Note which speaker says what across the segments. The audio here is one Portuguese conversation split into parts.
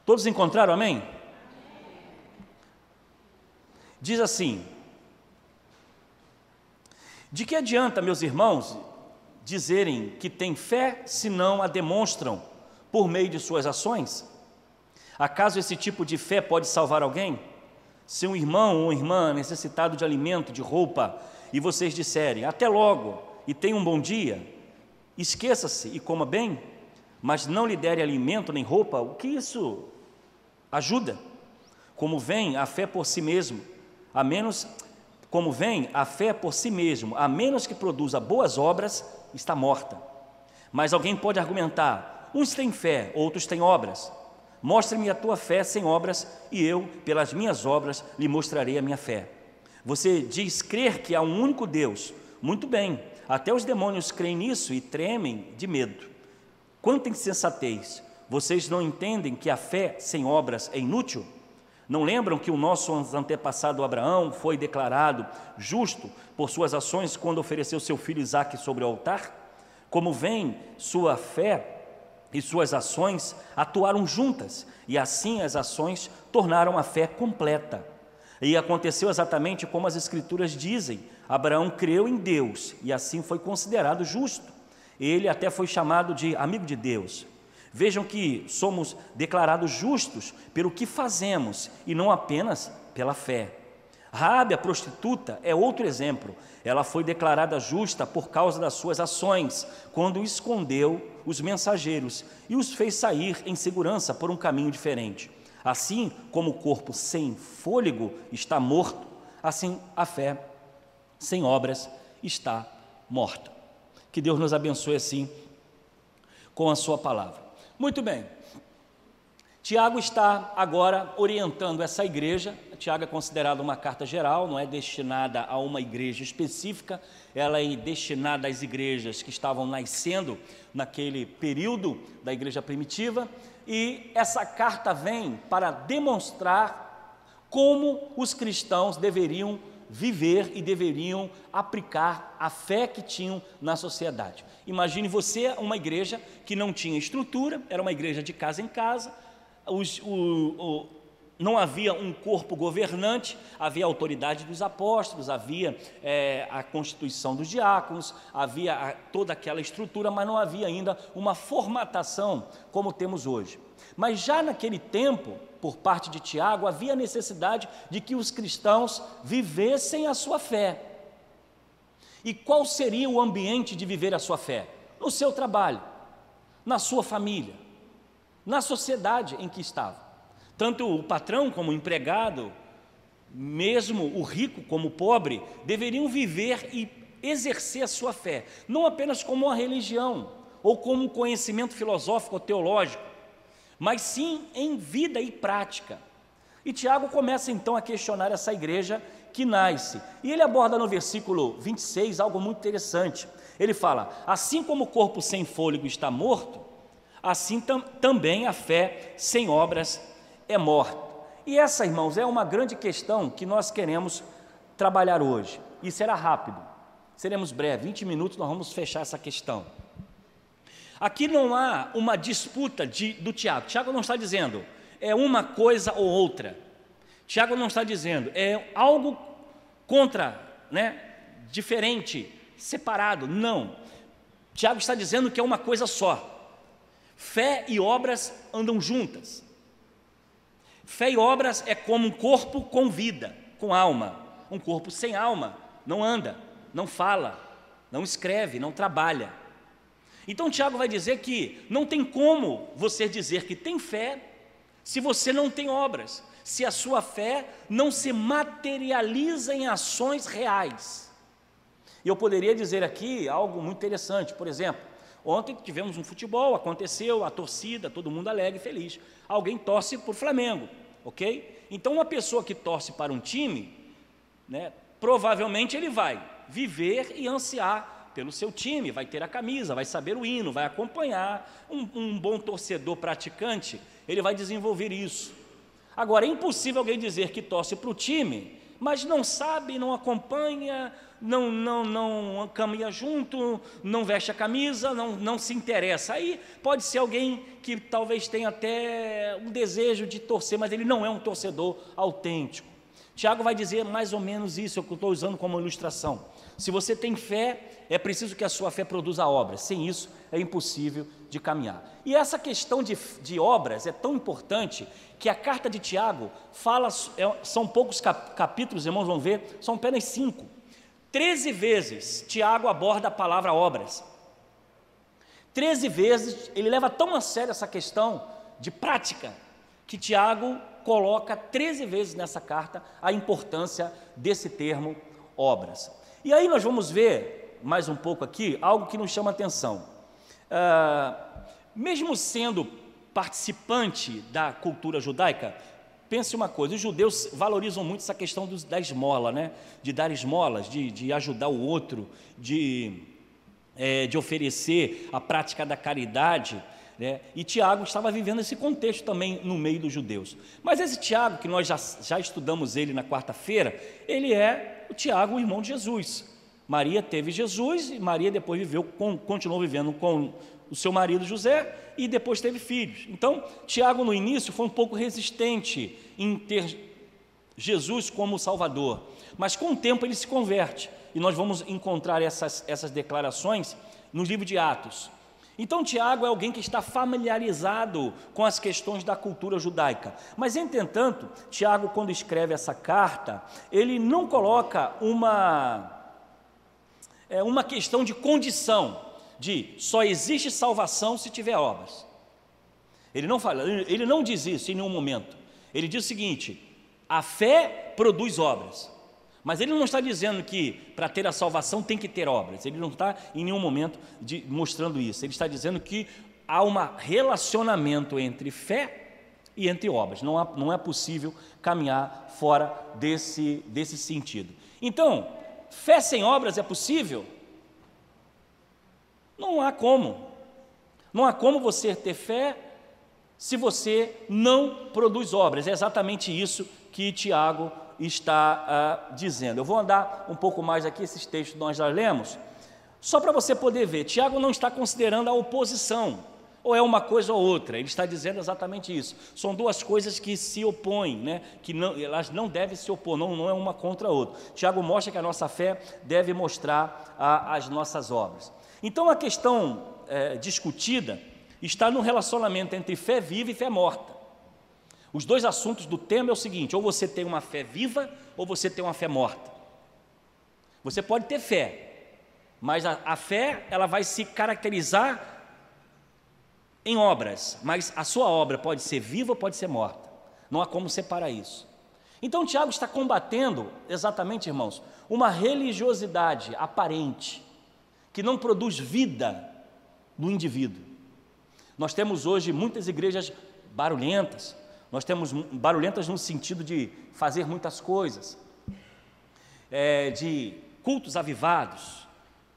Speaker 1: Todos encontraram, amém? Diz assim: de que adianta, meus irmãos, dizerem que têm fé se não a demonstram por meio de suas ações? Acaso esse tipo de fé pode salvar alguém? Se um irmão ou irmã necessitado de alimento, de roupa, e vocês disserem, até logo, e tenha um bom dia, esqueça-se e coma bem, mas não lhe derem alimento nem roupa, o que isso ajuda? Como vem a fé por si mesmo, a menos que produza boas obras, está morta. Mas alguém pode argumentar, uns têm fé, outros têm obras. Mostre-me a tua fé sem obras, e eu, pelas minhas obras, lhe mostrarei a minha fé. Você diz crer que há um único Deus. Muito bem, até os demônios creem nisso e tremem de medo. Quanta insensatez! Vocês não entendem que a fé sem obras é inútil? Não lembram que o nosso antepassado Abraão foi declarado justo por suas ações quando ofereceu seu filho Isaque sobre o altar? Como vem, sua fé e suas ações atuaram juntas, e assim as ações tornaram a fé completa. E aconteceu exatamente como as Escrituras dizem: Abraão creu em Deus, e assim foi considerado justo. Ele até foi chamado de amigo de Deus. Vejam que somos declarados justos pelo que fazemos, e não apenas pela fé. Raabe, a prostituta, é outro exemplo. Ela foi declarada justa por causa das suas ações, quando escondeu os mensageiros e os fez sair em segurança por um caminho diferente. Assim como o corpo sem fôlego está morto, assim a fé sem obras está morta. Que Deus nos abençoe assim com a sua palavra. Muito bem. Tiago está agora orientando essa igreja. Tiago é considerado uma carta geral, não é destinada a uma igreja específica, ela é destinada às igrejas que estavam nascendo naquele período da igreja primitiva, e essa carta vem para demonstrar como os cristãos deveriam viver e deveriam aplicar a fé que tinham na sociedade. Imagine você uma igreja que não tinha estrutura, era uma igreja de casa em casa, não havia um corpo governante, havia a autoridade dos apóstolos, havia a constituição dos diáconos, havia toda aquela estrutura, mas não havia ainda uma formatação como temos hoje. Mas já naquele tempo, por parte de Tiago, havia necessidade de que os cristãos vivessem a sua fé. E qual seria o ambiente de viver a sua fé? No seu trabalho, na sua família, na sociedade em que estava. Tanto o patrão como o empregado, mesmo o rico como o pobre, deveriam viver e exercer a sua fé, não apenas como uma religião, ou como um conhecimento filosófico ou teológico, mas sim em vida e prática. E Tiago começa então a questionar essa igreja que nasce, e ele aborda no versículo 26 algo muito interessante. Ele fala, assim como o corpo sem fôlego está morto, assim também a fé sem obras é morta. E essa, irmãos, é uma grande questão que nós queremos trabalhar hoje, e será rápido, seremos breves, 20 minutos nós vamos fechar essa questão. Aqui não há uma disputa do Tiago. Tiago não está dizendo é uma coisa ou outra. Tiago não está dizendo é algo diferente, separado. Não. Tiago está dizendo que é uma coisa só. Fé e obras andam juntas. Fé e obras é como um corpo com vida, com alma. Um corpo sem alma não anda, não fala, não escreve, não trabalha. Então Tiago vai dizer que não tem como você dizer que tem fé se você não tem obras, se a sua fé não se materializa em ações reais. E eu poderia dizer aqui algo muito interessante. Por exemplo, ontem tivemos um futebol, aconteceu, a torcida, todo mundo alegre e feliz. Alguém torce por Flamengo, ok? Então uma pessoa que torce para um time, provavelmente ele vai viver e ansiar pelo seu time, vai ter a camisa, vai saber o hino, vai acompanhar. Um bom torcedor praticante, ele vai desenvolver isso. Agora, é impossível alguém dizer que torce para o time, mas não sabe, não acompanha, não caminha junto, não veste a camisa, não se interessa. Aí pode ser alguém que talvez tenha até um desejo de torcer, mas ele não é um torcedor autêntico. Tiago vai dizer mais ou menos isso, eu estou usando como ilustração. Se você tem fé, é preciso que a sua fé produza obras. Sem isso, é impossível de caminhar. E essa questão de obras é tão importante que a carta de Tiago fala, são poucos capítulos, irmãos vão ver, são apenas 5. 13 vezes Tiago aborda a palavra obras. 13 vezes ele leva tão a sério essa questão de prática, que Tiago coloca 13 vezes nessa carta a importância desse termo obras. E aí nós vamos ver mais um pouco aqui algo que nos chama a atenção. Mesmo sendo participante da cultura judaica, pense uma coisa, os judeus valorizam muito essa questão da esmola, né? De dar esmolas, de ajudar o outro, de oferecer a prática da caridade, né? E Tiago estava vivendo esse contexto também no meio dos judeus. Mas esse Tiago, que nós já estudamos ele na quarta-feira, ele é o Tiago, o irmão de Jesus. Maria teve Jesus e Maria depois continuou vivendo com o seu marido José e depois teve filhos. Então, Tiago no início foi um pouco resistente em ter Jesus como Salvador, mas com o tempo ele se converte, e nós vamos encontrar essas declarações no livro de Atos. Então, Tiago é alguém que está familiarizado com as questões da cultura judaica, mas, entretanto, Tiago, quando escreve essa carta, ele não coloca uma questão de condição, de só existe salvação se tiver obras. Ele não diz isso em nenhum momento. Ele diz o seguinte: a fé produz obras, mas ele não está dizendo que para ter a salvação tem que ter obras. Ele não está em nenhum momento mostrando isso. Ele está dizendo que há um relacionamento entre fé e entre obras. Não é possível caminhar fora desse sentido. Então, fé sem obras é possível? Não há como. Não há como você ter fé se você não produz obras. É exatamente isso que Tiago está dizendo. Eu vou andar um pouco mais aqui, esses textos nós já lemos, só para você poder ver. Tiago não está considerando a oposição, ou é uma coisa ou outra. Ele está dizendo exatamente isso. São duas coisas que se opõem, né? Que elas não devem se opor, não é uma contra a outra. Tiago mostra que a nossa fé deve mostrar as nossas obras. Então, a questão discutida está no relacionamento entre fé viva e fé morta. Os dois assuntos do tema é o seguinte: ou você tem uma fé viva, ou você tem uma fé morta. Você pode ter fé, mas a fé ela vai se caracterizar em obras, mas a sua obra pode ser viva ou pode ser morta. Não há como separar isso. Então, Tiago está combatendo, exatamente, irmãos, uma religiosidade aparente, que não produz vida no indivíduo. Nós temos hoje muitas igrejas barulhentas. Nós temos barulhentas no sentido de fazer muitas coisas, de cultos avivados,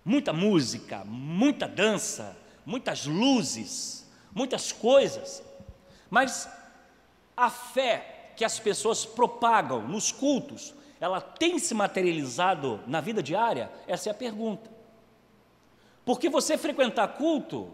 Speaker 1: muita música, muita dança, muitas luzes, muitas coisas. Mas a fé que as pessoas propagam nos cultos, ela tem se materializado na vida diária? Essa é a pergunta. Porque você frequentar culto,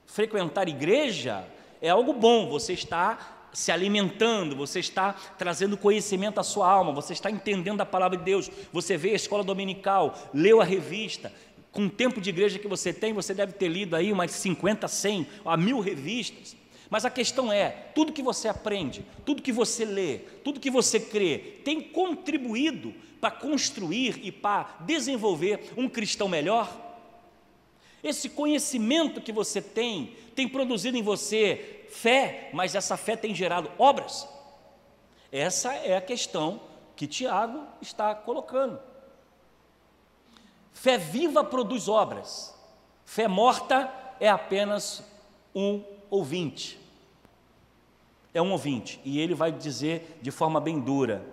Speaker 1: frequentar igreja, é algo bom, você está se alimentando, você está trazendo conhecimento à sua alma, você está entendendo a palavra de Deus, você vê a escola dominical, leu a revista. Com o tempo de igreja que você tem, você deve ter lido aí umas 50, 100, a 1000 revistas. Mas a questão é, tudo que você aprende, tudo que você lê, tudo que você crê, tem contribuído para construir e para desenvolver um cristão melhor? Esse conhecimento que você tem produzido em você fé, mas essa fé tem gerado obras? Essa é a questão que Tiago está colocando. Fé viva produz obras, fé morta é apenas um ouvinte. É um ouvinte, e ele vai dizer de forma bem dura: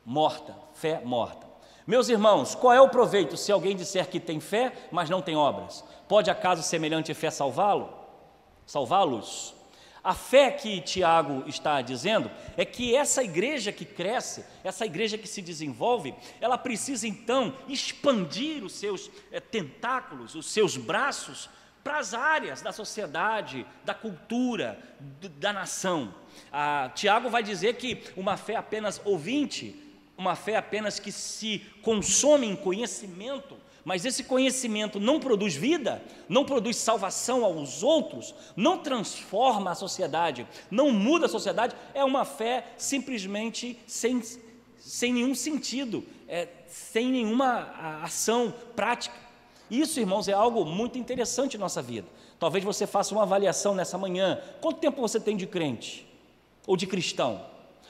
Speaker 1: morta, fé morta. Meus irmãos, qual é o proveito se alguém disser que tem fé, mas não tem obras? Pode acaso semelhante fé salvá-los? A fé que Tiago está dizendo é que essa igreja que cresce, essa igreja que se desenvolve, ela precisa então expandir os seus tentáculos, os seus braços para as áreas da sociedade, da cultura, da nação. Tiago vai dizer que uma fé apenas ouvinte, uma fé apenas que se consome em conhecimento, mas esse conhecimento não produz vida, não produz salvação aos outros, não transforma a sociedade, não muda a sociedade, é uma fé simplesmente sem nenhum sentido, sem nenhuma ação prática. Isso, irmãos, é algo muito interessante em nossa vida. Talvez você faça uma avaliação nessa manhã. Quanto tempo você tem de crente ou de cristão?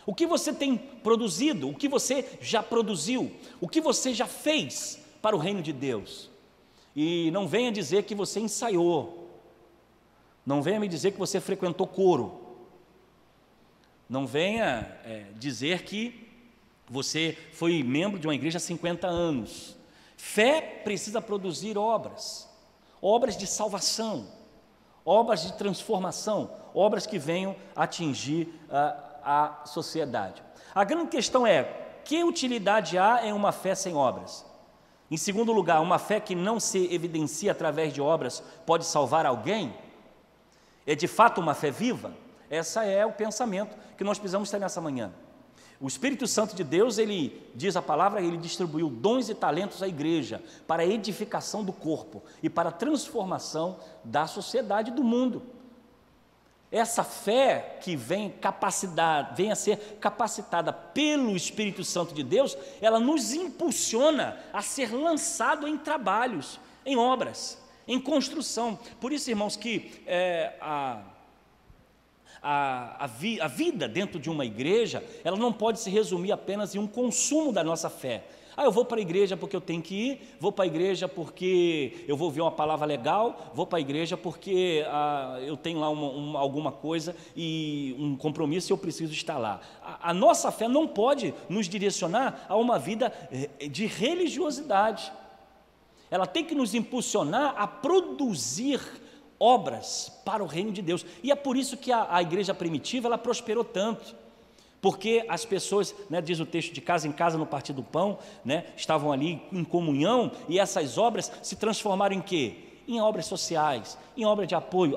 Speaker 1: O que você tem produzido? O que você já produziu? O que você já fez para o reino de Deus? E não venha dizer que você ensaiou, não venha me dizer que você frequentou coro, não venha dizer que você foi membro de uma igreja há 50 anos. Fé precisa produzir obras de salvação, obras de transformação, obras que venham atingir a sociedade. A grande questão é: que utilidade há em uma fé sem obras? Em segundo lugar, uma fé que não se evidencia através de obras pode salvar alguém? É de fato uma fé viva? Esse é o pensamento que nós precisamos ter nessa manhã. O Espírito Santo de Deus, ele diz a palavra, ele distribuiu dons e talentos à igreja para a edificação do corpo e para a transformação da sociedade e do mundo. Essa fé que vem a ser capacitada pelo Espírito Santo de Deus, ela nos impulsiona a ser lançado em trabalhos, em obras, em construção. Por isso, irmãos, que a vida dentro de uma igreja, ela não pode se resumir apenas em um consumo da nossa fé. Eu vou para a igreja porque eu tenho que ir, vou para a igreja porque eu vou ouvir uma palavra legal, vou para a igreja porque eu tenho lá alguma coisa e um compromisso e eu preciso estar lá. A nossa fé não pode nos direcionar a uma vida de religiosidade. Ela tem que nos impulsionar a produzir obras para o reino de Deus. E é por isso que a igreja primitiva, ela prosperou tanto. Porque as pessoas, diz o texto, de casa em casa no partir do pão, estavam ali em comunhão, e essas obras se transformaram em quê? Em obras sociais, em obras de apoio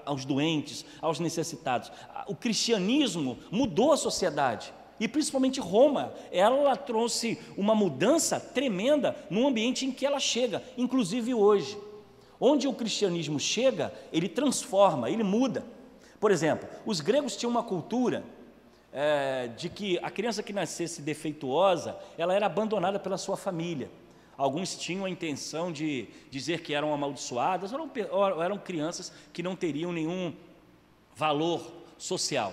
Speaker 1: aos doentes, aos necessitados. O cristianismo mudou a sociedade, e principalmente Roma, ela trouxe uma mudança tremenda no ambiente em que ela chega, inclusive hoje. Onde o cristianismo chega, ele transforma, ele muda. Por exemplo, os gregos tinham uma cultura de que a criança que nascesse defeituosa, ela era abandonada pela sua família. Alguns tinham a intenção de dizer que eram amaldiçoadas, ou eram crianças que não teriam nenhum valor social.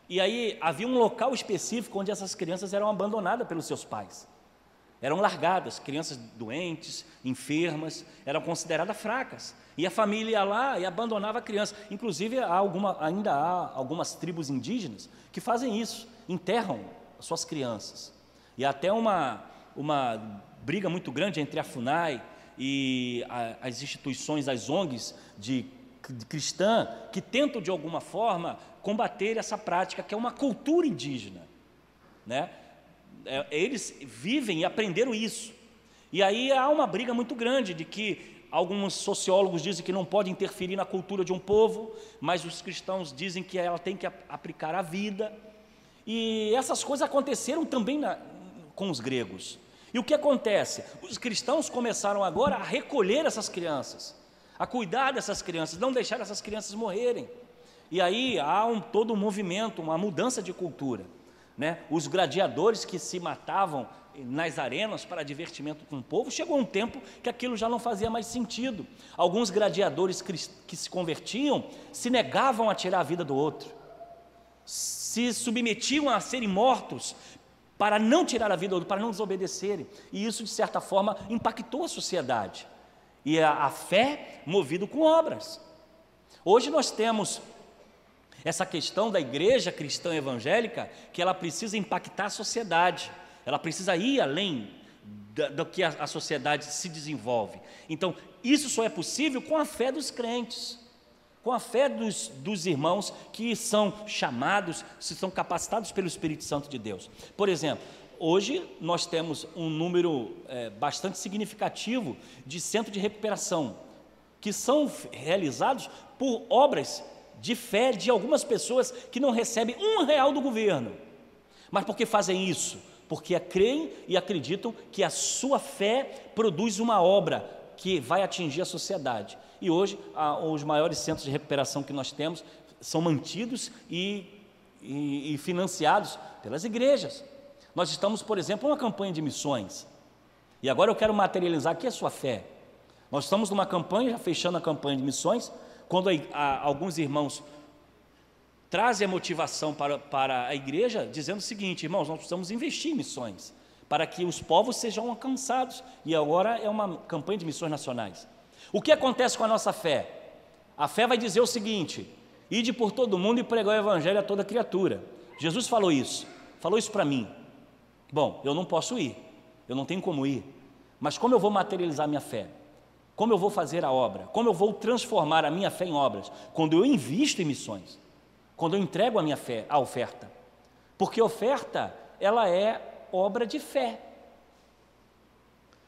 Speaker 1: E aí havia um local específico onde essas crianças eram abandonadas pelos seus pais. Eram largadas, crianças doentes, enfermas, eram consideradas fracas. E a família ia lá e abandonava a criança. Inclusive, ainda há algumas tribos indígenas que fazem isso, enterram as suas crianças. E até uma briga muito grande entre a FUNAI e as instituições, as ONGs de cristã, que tentam de alguma forma combater essa prática, que é uma cultura indígena, Eles vivem e aprenderam isso. E aí há uma briga muito grande de que alguns sociólogos dizem que não pode interferir na cultura de um povo, mas os cristãos dizem que ela tem que aplicar a vida. E essas coisas aconteceram também com os gregos. E o que acontece? Os cristãos começaram agora a recolher essas crianças, a cuidar dessas crianças, não deixar essas crianças morrerem. E aí há todo um movimento, uma mudança de cultura. Os gladiadores que se matavam nas arenas para divertimento com o povo, chegou um tempo que aquilo já não fazia mais sentido. Alguns gladiadores que se convertiam se negavam a tirar a vida do outro, se submetiam a serem mortos para não tirar a vida do outro, para não desobedecerem, e isso de certa forma impactou a sociedade, e a fé movida com obras. Hoje nós temos essa questão da igreja cristã evangélica, que ela precisa impactar a sociedade, ela precisa ir além do que a sociedade se desenvolve. Então, isso só é possível com a fé dos crentes, com a fé dos irmãos que são chamados, que são capacitados pelo Espírito Santo de Deus. Por exemplo, hoje nós temos um número bastante significativo de centros de recuperação, que são realizados por obras de fé de algumas pessoas que não recebem R$1 do governo. Mas por que fazem isso? Porque creem e acreditam que a sua fé produz uma obra que vai atingir a sociedade. E hoje, os maiores centros de recuperação que nós temos são mantidos e financiados pelas igrejas. Nós estamos, por exemplo, numa campanha de missões. E agora eu quero materializar aqui a sua fé. Nós estamos numa campanha, já fechando a campanha de missões, quando alguns irmãos trazem a motivação para a igreja, dizendo o seguinte: irmãos, nós precisamos investir em missões, para que os povos sejam alcançados. E agora é uma campanha de missões nacionais. O que acontece com a nossa fé? A fé vai dizer o seguinte: ide por todo mundo e pregar o evangelho a toda criatura. Jesus falou isso para mim. Bom, eu não posso ir, eu não tenho como ir, mas como eu vou materializar a minha fé? Como eu vou fazer a obra? Como eu vou transformar a minha fé em obras? Quando eu invisto em missões, quando eu entrego a minha fé, a oferta. Porque oferta, ela é obra de fé.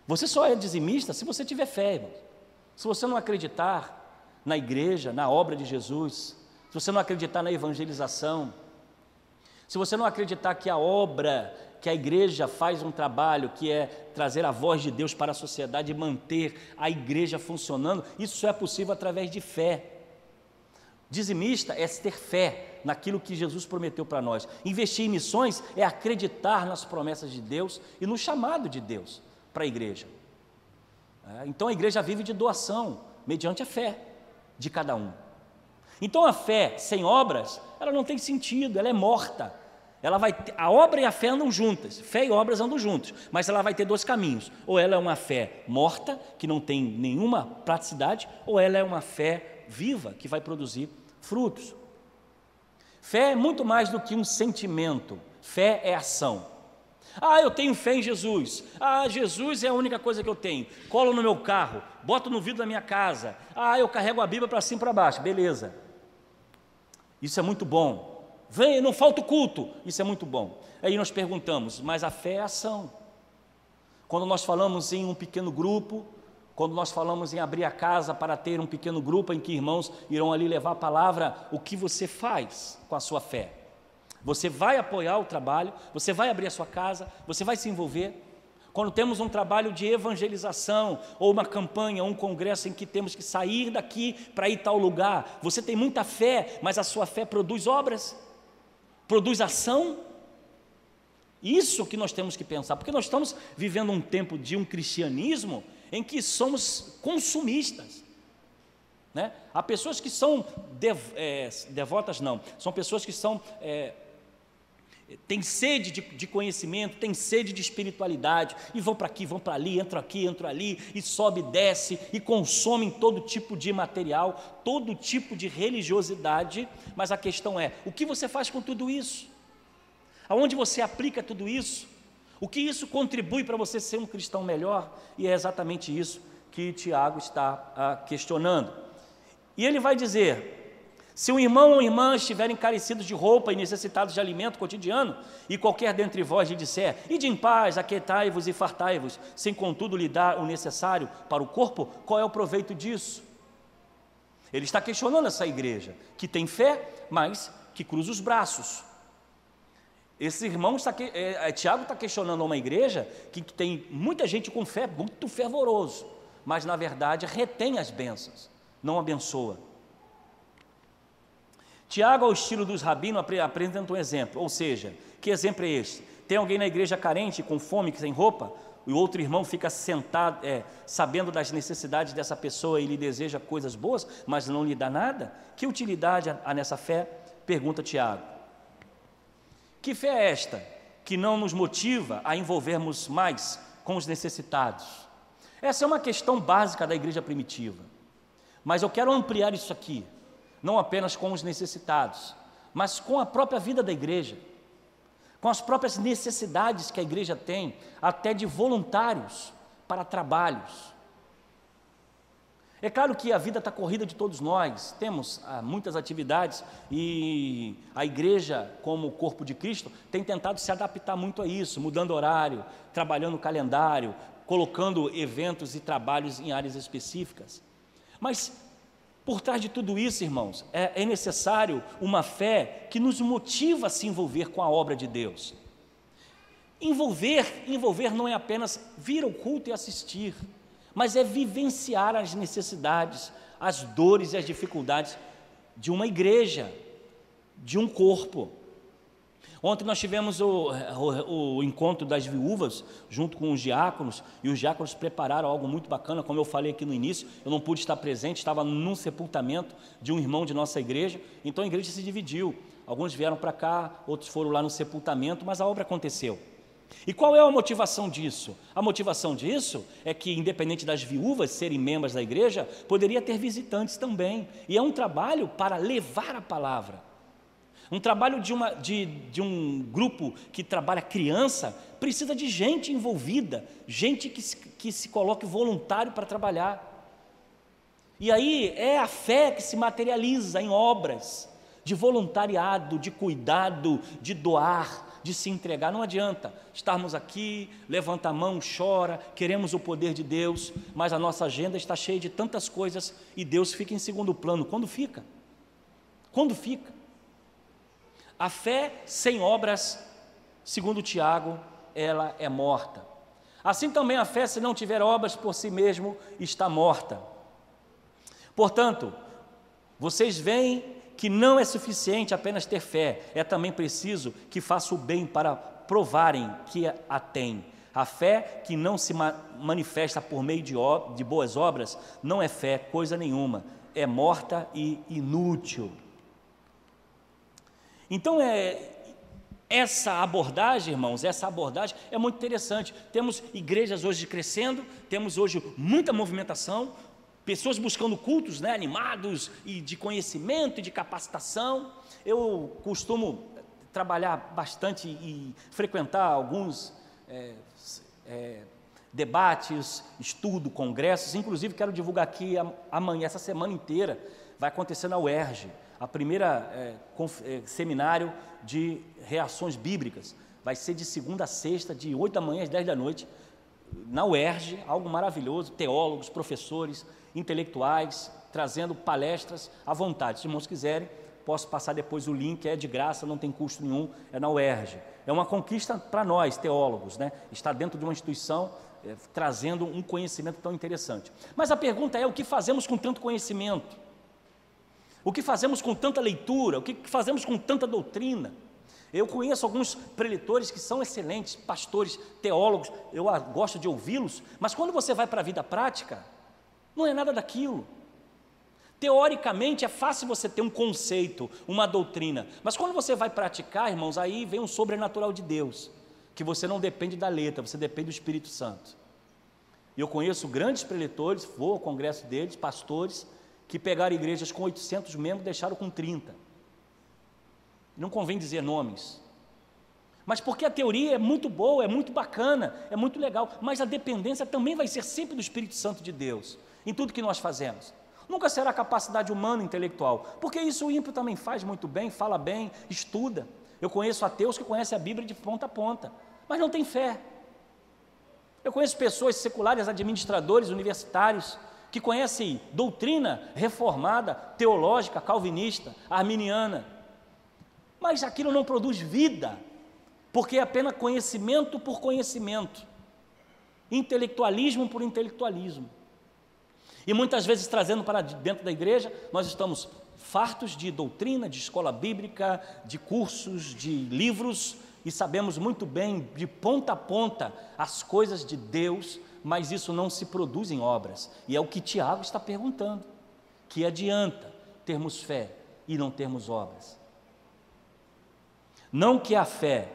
Speaker 1: Você só é dizimista se você tiver fé, irmãos. Se você não acreditar na igreja, na obra de Jesus, se você não acreditar na evangelização, se você não acreditar que a obra, que a igreja faz um trabalho, que é trazer a voz de Deus para a sociedade e manter a igreja funcionando, isso só é possível através de fé. Dizimista é ter fé naquilo que Jesus prometeu para nós. Investir em missões é acreditar nas promessas de Deus e no chamado de Deus para a igreja. Então a igreja vive de doação, mediante a fé de cada um. Então a fé sem obras, ela não tem sentido, ela é morta. A obra e a fé andam juntas, fé e obras andam juntos, mas ela vai ter dois caminhos: ou ela é uma fé morta, que não tem nenhuma praticidade, ou ela é uma fé viva, que vai produzir frutos. Fé é muito mais do que um sentimento, fé é ação. Eu tenho fé em Jesus, Jesus é a única coisa que eu tenho, colo no meu carro, boto no vidro da minha casa, eu carrego a Bíblia para cima e para baixo, beleza, isso é muito bom. Vem, não falta o culto, isso é muito bom. Aí nós perguntamos, mas a fé é ação. Quando nós falamos em um pequeno grupo, quando nós falamos em abrir a casa para ter um pequeno grupo em que irmãos irão ali levar a palavra, o que você faz com a sua fé? Você vai apoiar o trabalho, você vai abrir a sua casa, você vai se envolver. Quando temos um trabalho de evangelização, ou uma campanha, um congresso em que temos que sair daqui para ir tal lugar, você tem muita fé, mas a sua fé produz obras, produz ação. Isso que nós temos que pensar, porque nós estamos vivendo um tempo de um cristianismo em que somos consumistas, né? Há pessoas que são devotas, não, são pessoas que têm sede de conhecimento, têm sede de espiritualidade, e vão para aqui, vão para ali, entram ali, e sobe e desce, e consomem todo tipo de material, todo tipo de religiosidade, mas a questão é, o que você faz com tudo isso? Aonde você aplica tudo isso? O que isso contribui para você ser um cristão melhor? E é exatamente isso que Tiago está questionando. E ele vai dizer: se um irmão ou irmã estiverem carecidos de roupa e necessitados de alimento cotidiano, e qualquer dentre vós lhe disser, ide em paz, aquietai-vos e fartai-vos, sem contudo lhe dar o necessário para o corpo, qual é o proveito disso? Ele está questionando essa igreja, que tem fé, mas que cruza os braços. Esse irmão, Tiago está questionando uma igreja que tem muita gente com fé, muito fervoroso, mas na verdade retém as bênçãos, não abençoa. Tiago, ao estilo dos rabinos, apresenta um exemplo, ou seja, que exemplo é este? Tem alguém na igreja carente, com fome, sem roupa, e o outro irmão fica sentado, sabendo das necessidades dessa pessoa e lhe deseja coisas boas, mas não lhe dá nada? Que utilidade há nessa fé? Pergunta Tiago. Que fé é esta que não nos motiva a envolvermos mais com os necessitados? Essa é uma questão básica da igreja primitiva, mas eu quero ampliar isso aqui, não apenas com os necessitados, mas com a própria vida da igreja, com as próprias necessidades que a igreja tem, até de voluntários para trabalhos. É claro que a vida está corrida de todos nós, temos muitas atividades e a igreja, como corpo de Cristo, tem tentado se adaptar muito a isso, mudando horário, trabalhando o calendário, colocando eventos e trabalhos em áreas específicas. Mas por trás de tudo isso, irmãos, é necessário uma fé que nos motiva a se envolver com a obra de Deus. Envolver não é apenas vir ao culto e assistir, mas é vivenciar as necessidades, as dores e as dificuldades de uma igreja, de um corpo. Ontem nós tivemos o encontro das viúvas, junto com os diáconos, e os diáconos prepararam algo muito bacana, como eu falei aqui no início, eu não pude estar presente, estava num sepultamento de um irmão de nossa igreja, então a igreja se dividiu, alguns vieram para cá, outros foram lá no sepultamento, mas a obra aconteceu. E qual é a motivação disso? A motivação disso é que, independente das viúvas serem membros da igreja, poderia ter visitantes também, e é um trabalho para levar a palavra. Um trabalho de um grupo que trabalha criança, precisa de gente envolvida, gente que se coloque voluntário para trabalhar. E aí é a fé que se materializa em obras de voluntariado, de cuidado, de doar, de se entregar. Não adianta estarmos aqui, levanta a mão, chora, queremos o poder de Deus, mas a nossa agenda está cheia de tantas coisas e Deus fica em segundo plano. Quando fica? Quando fica? A fé sem obras, segundo Tiago, ela é morta. Assim também a fé, se não tiver obras por si mesmo, está morta. Portanto, vocês veem que não é suficiente apenas ter fé, é também preciso que faça o bem para provarem que a tem. A fé que não se manifesta por meio de boas obras não é fé, coisa nenhuma, é morta e inútil. Então, essa abordagem, irmãos, essa abordagem é muito interessante. Temos igrejas hoje crescendo, temos hoje muita movimentação, pessoas buscando cultos, né, animados e de conhecimento e de capacitação. Eu costumo trabalhar bastante e frequentar alguns debates, estudo, congressos. Inclusive, quero divulgar aqui amanhã, essa semana inteira, vai acontecer na UERJ, a primeira seminário de reações bíblicas. Vai ser de segunda a sexta, de 8 da manhã às 10 da noite, na UERJ, algo maravilhoso, teólogos, professores, intelectuais, trazendo palestras à vontade. Se os irmãos quiserem, posso passar depois o link, é de graça, não tem custo nenhum, é na UERJ. É uma conquista para nós, teólogos, né? Está dentro de uma instituição, trazendo um conhecimento tão interessante. Mas a pergunta é, o que fazemos com tanto conhecimento? O que fazemos com tanta leitura? O que fazemos com tanta doutrina? Eu conheço alguns preletores que são excelentes, pastores, teólogos, eu gosto de ouvi-los, mas quando você vai para a vida prática, não é nada daquilo. Teoricamente é fácil você ter um conceito, uma doutrina, mas quando você vai praticar, irmãos, aí vem um sobrenatural de Deus, que você não depende da letra, você depende do Espírito Santo. E eu conheço grandes preletores, vou ao congresso deles, pastores, que pegaram igrejas com 800 membros e deixaram com 30. Não convém dizer nomes, mas porque a teoria é muito boa, é muito bacana, é muito legal, mas a dependência também vai ser sempre do Espírito Santo de Deus, em tudo que nós fazemos. Nunca será a capacidade humana intelectual, porque isso o ímpio também faz muito bem, fala bem, estuda. Eu conheço ateus que conhecem a Bíblia de ponta a ponta, mas não tem fé. Eu conheço pessoas seculares, administradores, universitários, que conhecem doutrina reformada, teológica, calvinista, arminiana, mas aquilo não produz vida, porque é apenas conhecimento por conhecimento, intelectualismo por intelectualismo. E muitas vezes, trazendo para dentro da igreja, nós estamos fartos de doutrina, de escola bíblica, de cursos, de livros, e sabemos muito bem, de ponta a ponta, as coisas de Deus, mas isso não se produz em obras. E é o que Tiago está perguntando: que adianta termos fé e não termos obras? Não que a fé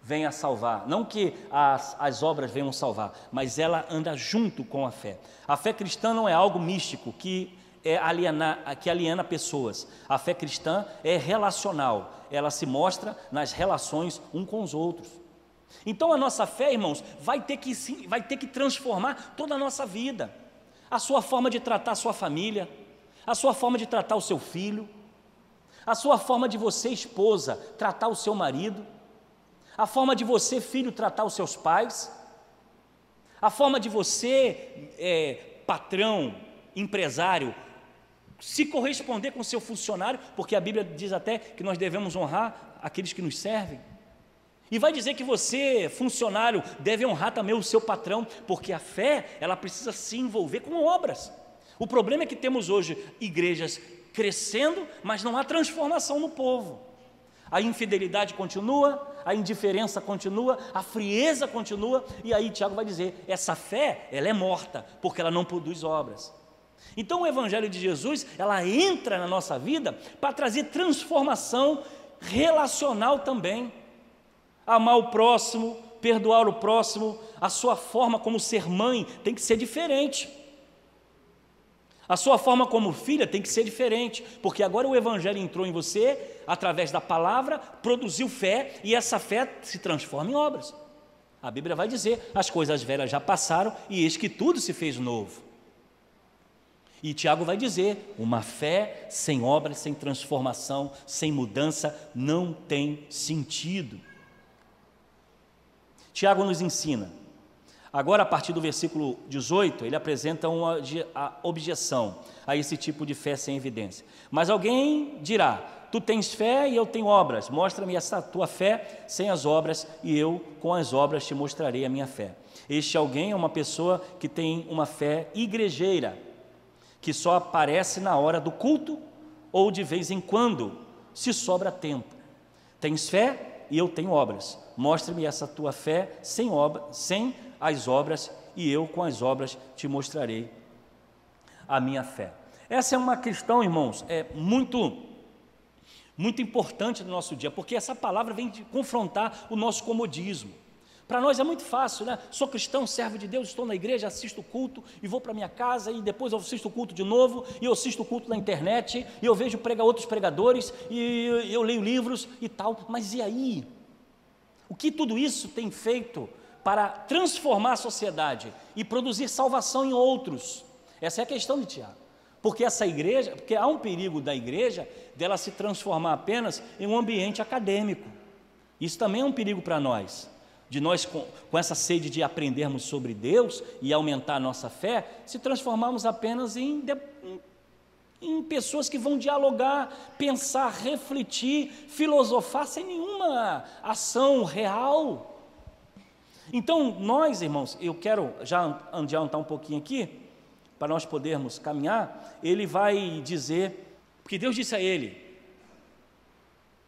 Speaker 1: venha salvar, não que as obras venham salvar, mas ela anda junto com a fé. A fé cristã não é algo místico que aliena pessoas. A fé cristã é relacional, ela se mostra nas relações uns com os outros. Então a nossa fé, irmãos, vai ter que transformar toda a nossa vida. a sua forma de tratar a sua família, a sua forma de tratar o seu filho, a sua forma de você, esposa, tratar o seu marido, a forma de você, filho, tratar os seus pais, a forma de você, patrão, empresário, se corresponder com o seu funcionário, porque a Bíblia diz até que nós devemos honrar aqueles que nos servem. E vai dizer que você, funcionário, deve honrar também o seu patrão, porque a fé, ela precisa se envolver com obras. O problema é que temos hoje igrejas crescendo, mas não há transformação no povo. A infidelidade continua, a indiferença continua, a frieza continua, e aí Tiago vai dizer, essa fé, ela é morta, porque ela não produz obras. Então o Evangelho de Jesus, ela entra na nossa vida para trazer transformação relacional também. Amar o próximo, perdoar o próximo, a sua forma como ser mãe tem que ser diferente. A sua forma como filha tem que ser diferente, porque agora o Evangelho entrou em você, através da palavra, produziu fé, e essa fé se transforma em obras. A Bíblia vai dizer, as coisas velhas já passaram, e eis que tudo se fez novo. E Tiago vai dizer, uma fé sem obras, sem transformação, sem mudança, não tem sentido. Tiago nos ensina, agora a partir do versículo 18, ele apresenta uma objeção a esse tipo de fé sem evidência. Mas alguém dirá, tu tens fé e eu tenho obras, mostra-me essa tua fé sem as obras e eu com as obras te mostrarei a minha fé. Este alguém é uma pessoa que tem uma fé igrejeira, que só aparece na hora do culto ou de vez em quando, se sobra tempo. Tens fé e eu tenho obras, mostre-me essa tua fé sem as obras, e eu com as obras te mostrarei a minha fé. Essa é uma questão, irmãos, muito importante no nosso dia, porque essa palavra vem de confrontar o nosso comodismo. Para nós é muito fácil, né? Sou cristão, servo de Deus, estou na igreja, assisto o culto e vou para minha casa e depois eu assisto o culto de novo e eu assisto o culto na internet e eu vejo outros pregadores e eu leio livros e tal. Mas e aí? O que tudo isso tem feito para transformar a sociedade e produzir salvação em outros? Essa é a questão de Tiago. Porque há um perigo da igreja dela se transformar apenas em um ambiente acadêmico. Isso também é um perigo para nós. De nós, com essa sede de aprendermos sobre Deus e aumentar a nossa fé, se transformarmos apenas em pessoas que vão dialogar, pensar, refletir, filosofar, sem nenhuma ação real. Então, nós, irmãos, eu quero já adiantar um pouquinho aqui, para nós podermos caminhar. Ele vai dizer, porque Deus disse a ele,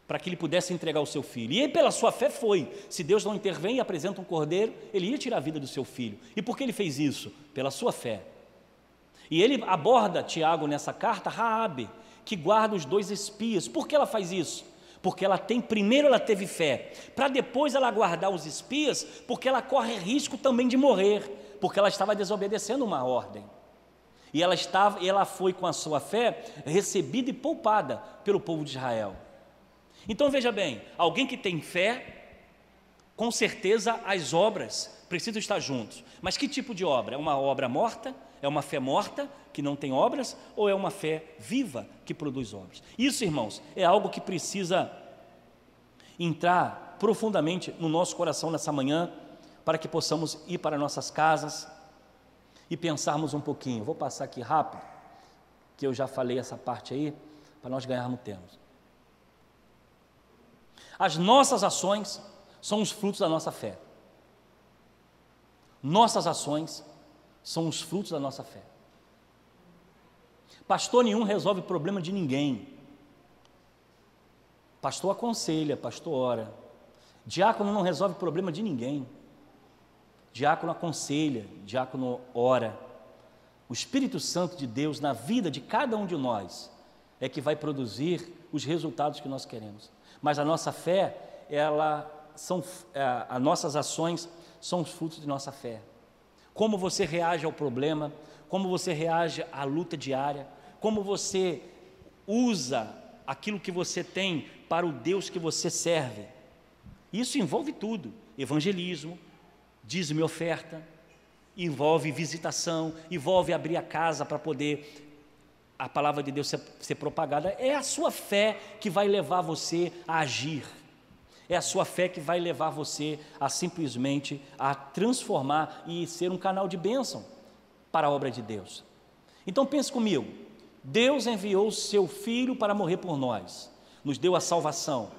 Speaker 1: para que ele pudesse entregar o seu filho, e ele pela sua fé foi. Se Deus não intervém e apresenta um cordeiro, ele ia tirar a vida do seu filho. E por que ele fez isso? Pela sua fé. E ele aborda Tiago nessa carta, Raabe, que guarda os 2 espias. Por que ela faz isso? Porque primeiro ela teve fé, para depois ela guardar os espias, porque ela corre risco também de morrer, porque ela estava desobedecendo uma ordem. E ela foi com a sua fé recebida e poupada pelo povo de Israel. Então veja bem, alguém que tem fé, com certeza as obras precisam estar juntos. Mas que tipo de obra? É uma obra morta? É uma fé morta, que não tem obras? Ou é uma fé viva, que produz obras? Isso, irmãos, é algo que precisa entrar profundamente no nosso coração nessa manhã, para que possamos ir para nossas casas e pensarmos um pouquinho. Vou passar aqui rápido, que eu já falei essa parte aí, para nós ganharmos tempo. As nossas ações são os frutos da nossa fé. Nossas ações são os frutos da nossa fé. Pastor nenhum resolve problema de ninguém. Pastor aconselha, pastor ora. Diácono não resolve problema de ninguém. Diácono aconselha, diácono ora. O Espírito Santo de Deus na vida de cada um de nós é que vai produzir os resultados que nós queremos. Mas a nossa fé, as nossas ações são os frutos de nossa fé. Como você reage ao problema, como você reage à luta diária, como você usa aquilo que você tem para o Deus que você serve. Isso envolve tudo: evangelismo, dízimo e oferta, envolve visitação, envolve abrir a casa para poder a palavra de Deus ser propagada. É a sua fé que vai levar você a agir. É a sua fé que vai levar você a simplesmente a transformar e ser um canal de bênção para a obra de Deus. Então pense comigo, Deus enviou o seu Filho para morrer por nós, nos deu a salvação.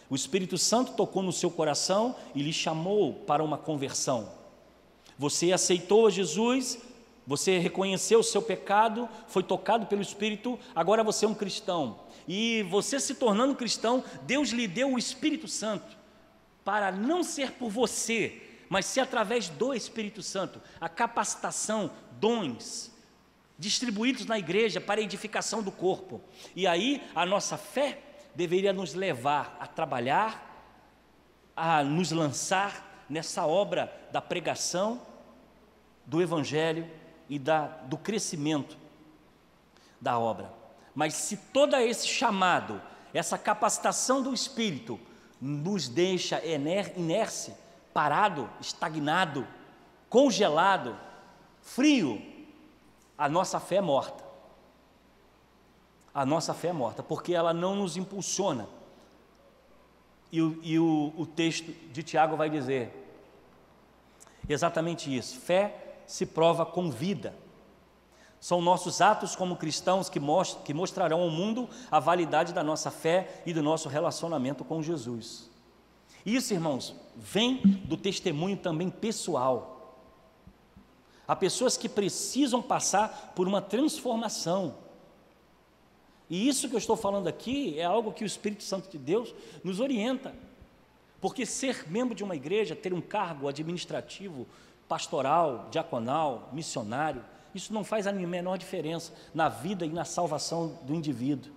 Speaker 1: O Espírito Santo tocou no seu coração e lhe chamou para uma conversão. Você aceitou Jesus, você reconheceu o seu pecado, foi tocado pelo Espírito, agora você é um cristão. E você se tornando cristão, Deus lhe deu o Espírito Santo para não ser por você, mas ser através do Espírito Santo, a capacitação, dons distribuídos na igreja para a edificação do corpo. E aí a nossa fé deveria nos levar a trabalhar, a nos lançar nessa obra da pregação, do Evangelho e do crescimento da obra. Mas se todo esse chamado, essa capacitação do Espírito nos deixa inércia, parado, estagnado, congelado, frio, a nossa fé é morta. A nossa fé é morta, porque ela não nos impulsiona. E o texto de Tiago vai dizer exatamente isso: fé se prova com vida. São nossos atos como cristãos que mostrarão ao mundo a validade da nossa fé e do nosso relacionamento com Jesus. Isso, irmãos, vem do testemunho também pessoal. Há pessoas que precisam passar por uma transformação. E isso que eu estou falando aqui é algo que o Espírito Santo de Deus nos orienta. Porque ser membro de uma igreja, ter um cargo administrativo, pastoral, diaconal, missionário, isso não faz a menor diferença na vida e na salvação do indivíduo.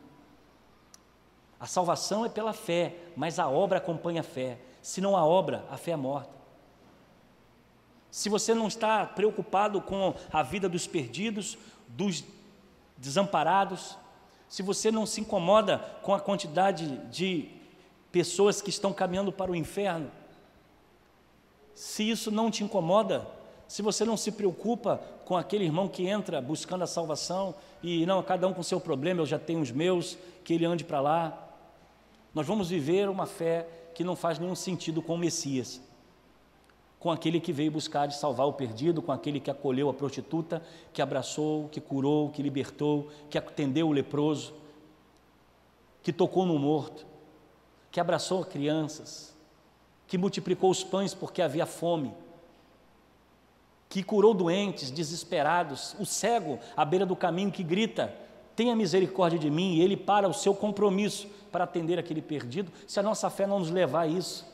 Speaker 1: A salvação é pela fé, mas a obra acompanha a fé. Se não há obra, a fé é morta. Se você não está preocupado com a vida dos perdidos, dos desamparados, se você não se incomoda com a quantidade de pessoas que estão caminhando para o inferno, se isso não te incomoda, se você não se preocupa com aquele irmão que entra buscando a salvação e não, cada um com seu problema, eu já tenho os meus, que ele ande para lá, nós vamos viver uma fé que não faz nenhum sentido com o Messias, com aquele que veio buscar e salvar o perdido, com aquele que acolheu a prostituta, que abraçou, que curou, que libertou, que atendeu o leproso, que tocou no morto, que abraçou crianças, que multiplicou os pães porque havia fome, que curou doentes, desesperados, o cego à beira do caminho que grita: tenha misericórdia de mim, e ele para o seu compromisso para atender aquele perdido. Se a nossa fé não nos levar a isso,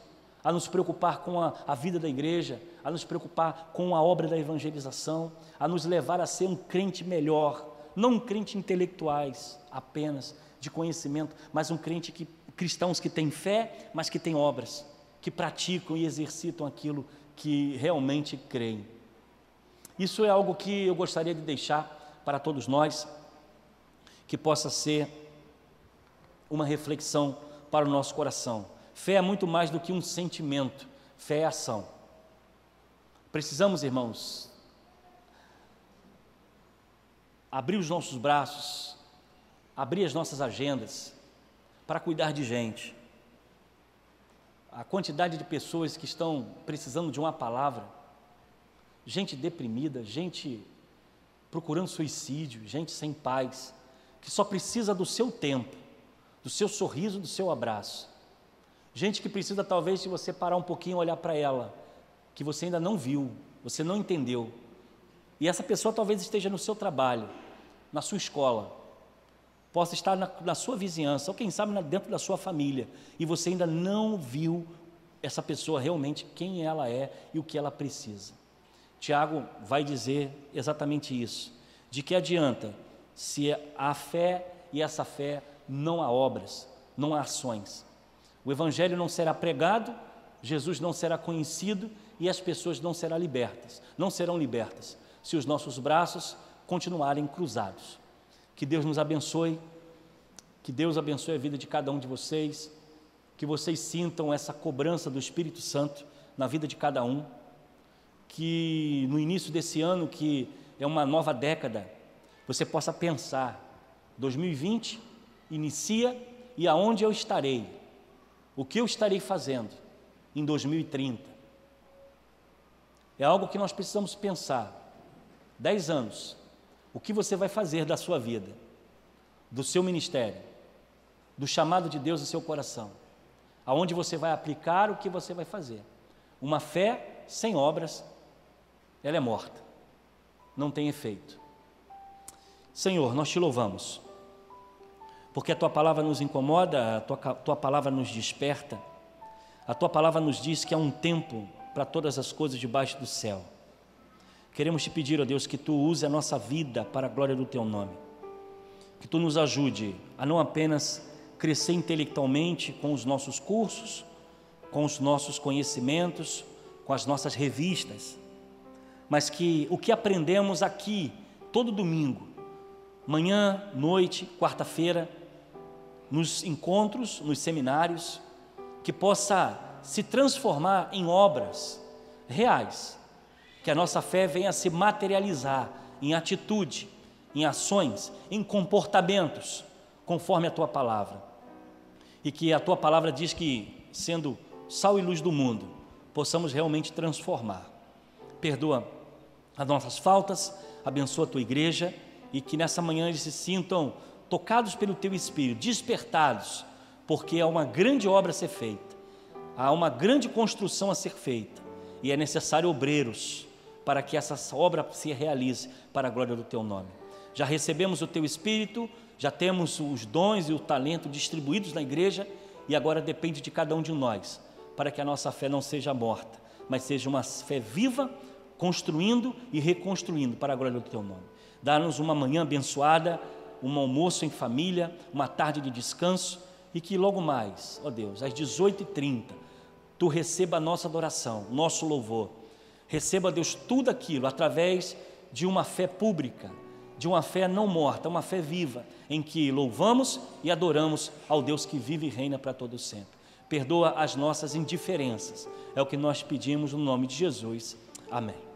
Speaker 1: a nos preocupar com a vida da igreja, a nos preocupar com a obra da evangelização, a nos levar a ser um crente melhor, não um crente intelectuais apenas, de conhecimento, mas um crente cristãos que têm fé, mas que têm obras, que praticam e exercitam aquilo que realmente creem. Isso é algo que eu gostaria de deixar para todos nós, que possa ser uma reflexão para o nosso coração. Fé é muito mais do que um sentimento, fé é ação. Precisamos, irmãos, abrir os nossos braços, abrir as nossas agendas para cuidar de gente. A quantidade de pessoas que estão precisando de uma palavra, gente deprimida, gente procurando suicídio, gente sem paz, que só precisa do seu tempo, do seu sorriso, do seu abraço. Gente que precisa talvez de você parar um pouquinho e olhar para ela, que você ainda não viu, você não entendeu. E essa pessoa talvez esteja no seu trabalho, na sua escola, possa estar na sua vizinhança, ou quem sabe dentro da sua família, e você ainda não viu essa pessoa realmente quem ela é e o que ela precisa. Tiago vai dizer exatamente isso. De que adianta se há fé e essa fé não há obras, não há ações? O Evangelho não será pregado, Jesus não será conhecido e as pessoas não serão libertas, se os nossos braços continuarem cruzados. Que Deus nos abençoe, que Deus abençoe a vida de cada um de vocês, que vocês sintam essa cobrança do Espírito Santo na vida de cada um, que no início desse ano, que é uma nova década, você possa pensar, 2020 inicia e aonde eu estarei? O que eu estarei fazendo em 2030? É algo que nós precisamos pensar. 10 anos, o que você vai fazer da sua vida, do seu ministério, do chamado de Deus no seu coração? Aonde você vai aplicar o que você vai fazer? Uma fé sem obras, ela é morta, não tem efeito. Senhor, nós te louvamos, porque a Tua palavra nos incomoda, a Tua palavra nos desperta, a Tua palavra nos diz que há um tempo para todas as coisas debaixo do céu. Queremos te pedir, ó Deus, que Tu use a nossa vida para a glória do Teu nome, que Tu nos ajude a não apenas crescer intelectualmente com os nossos cursos, com os nossos conhecimentos, com as nossas revistas, mas que o que aprendemos aqui, todo domingo, manhã, noite, quarta-feira, nos encontros, nos seminários, que possa se transformar em obras reais, que a nossa fé venha a se materializar em atitude, em ações, em comportamentos, conforme a Tua palavra. E que a Tua palavra diz que, sendo sal e luz do mundo, possamos realmente transformar. Perdoa as nossas faltas, abençoa a Tua igreja, e que nessa manhã eles se sintam tocados pelo Teu Espírito, despertados, porque há uma grande obra a ser feita, há uma grande construção a ser feita, e é necessário obreiros para que essa obra se realize para a glória do Teu nome. Já recebemos o Teu Espírito, já temos os dons e o talento distribuídos na igreja, e agora depende de cada um de nós, para que a nossa fé não seja morta, mas seja uma fé viva, construindo e reconstruindo para a glória do Teu nome. Dá-nos uma manhã abençoada, um almoço em família, uma tarde de descanso, e que logo mais, ó Deus, às 18h30, Tu receba a nossa adoração, nosso louvor. Receba, Deus, tudo aquilo através de uma fé pública, de uma fé não morta, uma fé viva, em que louvamos e adoramos ao Deus que vive e reina para todo sempre. Perdoa as nossas indiferenças, é o que nós pedimos no nome de Jesus. Amém.